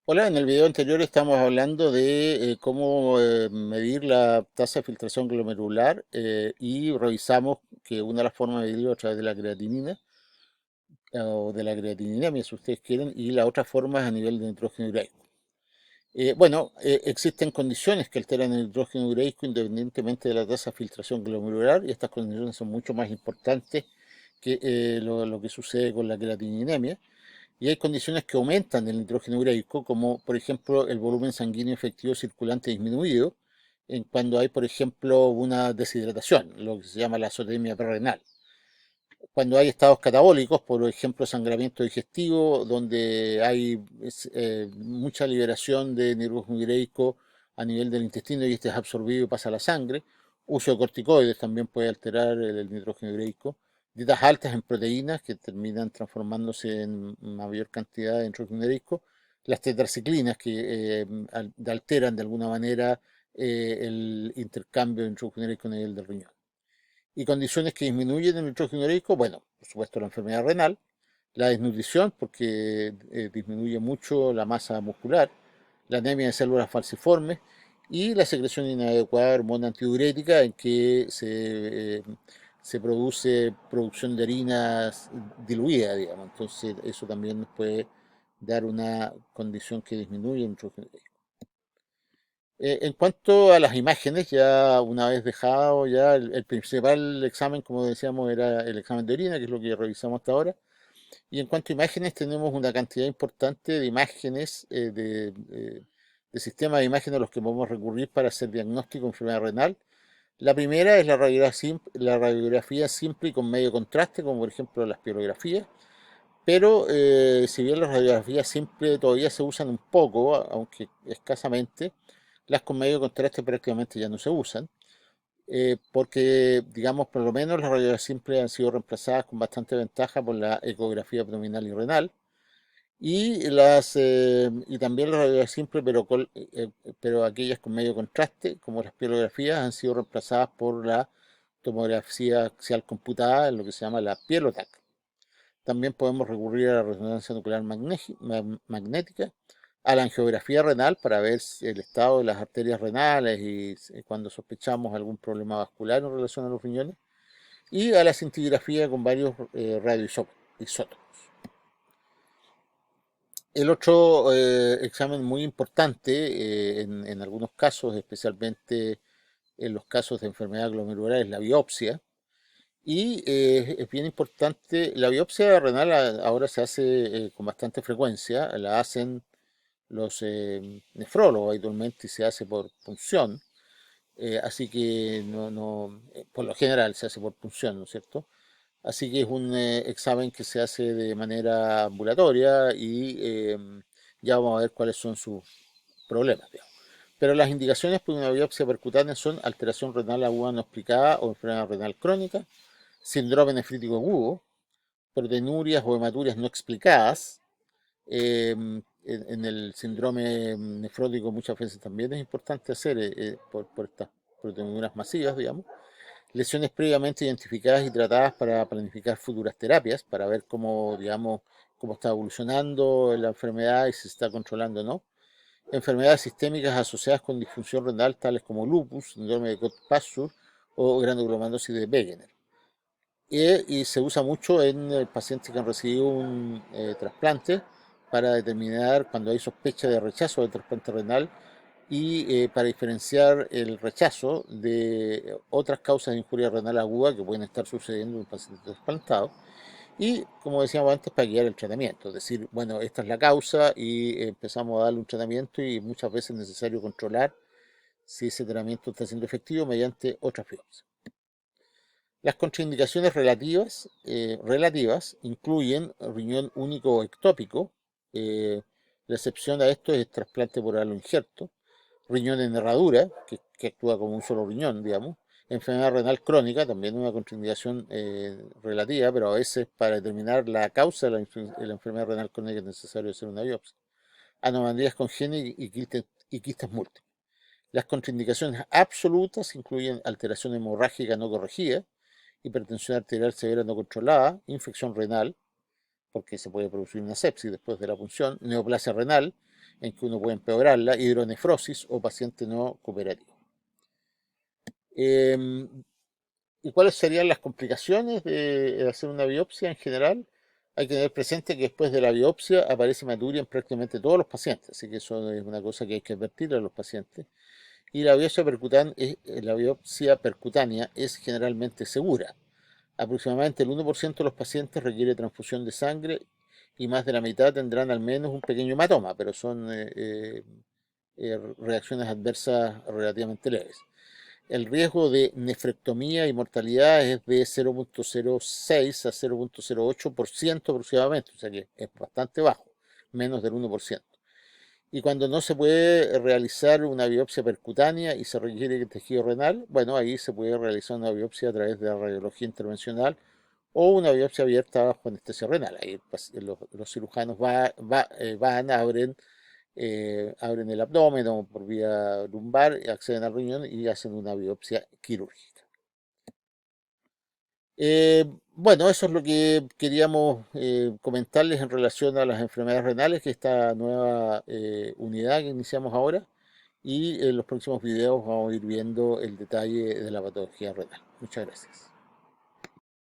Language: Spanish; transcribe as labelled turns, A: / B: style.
A: Hola, en el video anterior estamos hablando de cómo medir la tasa de filtración glomerular y revisamos que una de las formas de medirlo a través de la creatinina o de la creatininemia, si ustedes quieren, y la otra forma es a nivel de nitrógeno ureico. Existen condiciones que alteran el nitrógeno ureico independientemente de la tasa de filtración glomerular y estas condiciones son mucho más importantes que lo que sucede con la creatininemia. Y hay condiciones que aumentan el nitrógeno ureico, como por ejemplo el volumen sanguíneo efectivo circulante disminuido, en cuando hay, por ejemplo, una deshidratación, lo que se llama la azotemia prerrenal. Cuando hay estados catabólicos, por ejemplo, sangramiento digestivo, donde hay mucha liberación de nitrógeno ureico a nivel del intestino y este es absorbido y pasa a la sangre. Uso de corticoides también puede alterar el nitrógeno ureico. Dietas altas en proteínas que terminan transformándose en mayor cantidad de nitrógeno ureico. Las tetraciclinas que alteran de alguna manera el intercambio de nitrógeno ureico a nivel del riñón. Y condiciones que disminuyen el nitrógeno ureico, bueno, por supuesto la enfermedad renal, la desnutrición, porque disminuye mucho la masa muscular, la anemia de células falciformes y la secreción inadecuada de hormona antidiurética en que se produce producción de harinas diluida, digamos. Entonces eso también nos puede dar una condición que disminuye el nitrógeno ureico. En cuanto a las imágenes, ya una vez dejado ya el principal examen, como decíamos, era el examen de orina, que es lo que revisamos hasta ahora. Y en cuanto a imágenes, tenemos una cantidad importante de imágenes, de sistemas de imágenes a los que podemos recurrir para hacer diagnóstico de enfermedad renal. La primera es la radiografía simple y con medio contraste, como por ejemplo las pirografías. Pero si bien las radiografías simples todavía se usan un poco, aunque escasamente, las con medio contraste prácticamente ya no se usan, porque, digamos, por lo menos las radiografías simples han sido reemplazadas con bastante ventaja por la ecografía abdominal y renal, y también las radiografías simples, pero aquellas con medio contraste, como las pielografías, han sido reemplazadas por la tomografía axial computada, en lo que se llama la Pielotac. También podemos recurrir a la resonancia nuclear magnética, a la angiografía renal para ver el estado de las arterias renales y cuando sospechamos algún problema vascular en relación a los riñones, y a la cintigrafía con varios radioisótopos. El otro examen muy importante en algunos casos, especialmente en los casos de enfermedad glomerular, es la biopsia. Y es bien importante, la biopsia renal ahora se hace con bastante frecuencia, la hacen los nefrólogos habitualmente y se hace por punción, así que por lo general se hace por punción, ¿no es cierto? Así que es un examen que se hace de manera ambulatoria y ya vamos a ver cuáles son sus problemas, digamos. Pero las indicaciones por una biopsia percutánea son alteración renal aguda no explicada o enfermedad renal crónica, síndrome nefrítico agudo, proteinurias o hematurias no explicadas. En el síndrome nefrótico muchas veces también es importante hacer por estas proteinurias masivas, digamos. Lesiones previamente identificadas y tratadas para planificar futuras terapias, para ver cómo, digamos, cómo está evolucionando la enfermedad y si se está controlando o no. Enfermedades sistémicas asociadas con disfunción renal, tales como lupus, síndrome de Cox-Pastur o granulomatosis de Wegener. Y se usa mucho en pacientes que han recibido un trasplante para determinar cuando hay sospecha de rechazo del trasplante renal y para diferenciar el rechazo de otras causas de injuria renal aguda que pueden estar sucediendo en un paciente trasplantado. Y como decíamos antes, para guiar el tratamiento, es decir, bueno, esta es la causa y empezamos a darle un tratamiento y muchas veces es necesario controlar si ese tratamiento está siendo efectivo mediante otras biopsias. Las contraindicaciones relativas incluyen riñón único o ectópico. La excepción a esto es trasplante por halo injerto, riñón en herradura, que actúa como un solo riñón, digamos. Enfermedad renal crónica, también una contraindicación relativa, pero a veces para determinar la causa de la enfermedad renal crónica es necesario hacer una biopsia. Anomalías congénitas y quistes múltiples. Las contraindicaciones absolutas incluyen alteración hemorrágica no corregida, hipertensión arterial severa no controlada, infección renal, porque se puede producir una sepsis después de la punción, neoplasia renal, en que uno puede empeorarla, hidronefrosis o paciente no cooperativo. Em, ¿Y cuáles serían las complicaciones de hacer una biopsia en general? Hay que tener presente que después de la biopsia aparece hematuria en prácticamente todos los pacientes, así que eso es una cosa que hay que advertir a los pacientes. Y la biopsia percutánea es generalmente segura. Aproximadamente el 1% de los pacientes requiere transfusión de sangre y más de la mitad tendrán al menos un pequeño hematoma, pero son reacciones adversas relativamente leves. El riesgo de nefrectomía y mortalidad es de 0,06 a 0,08% aproximadamente, o sea que es bastante bajo, menos del 1%. Y cuando no se puede realizar una biopsia percutánea y se requiere tejido renal, bueno, ahí se puede realizar una biopsia a través de la radiología intervencional o una biopsia abierta bajo anestesia renal. Ahí los cirujanos van, abren el abdomen o por vía lumbar, acceden al riñón y hacen una biopsia quirúrgica. Bueno, eso es lo que queríamos comentarles en relación a las enfermedades renales, que esta nueva unidad que iniciamos ahora, y en los próximos videos vamos a ir viendo el detalle de la patología renal. Muchas gracias.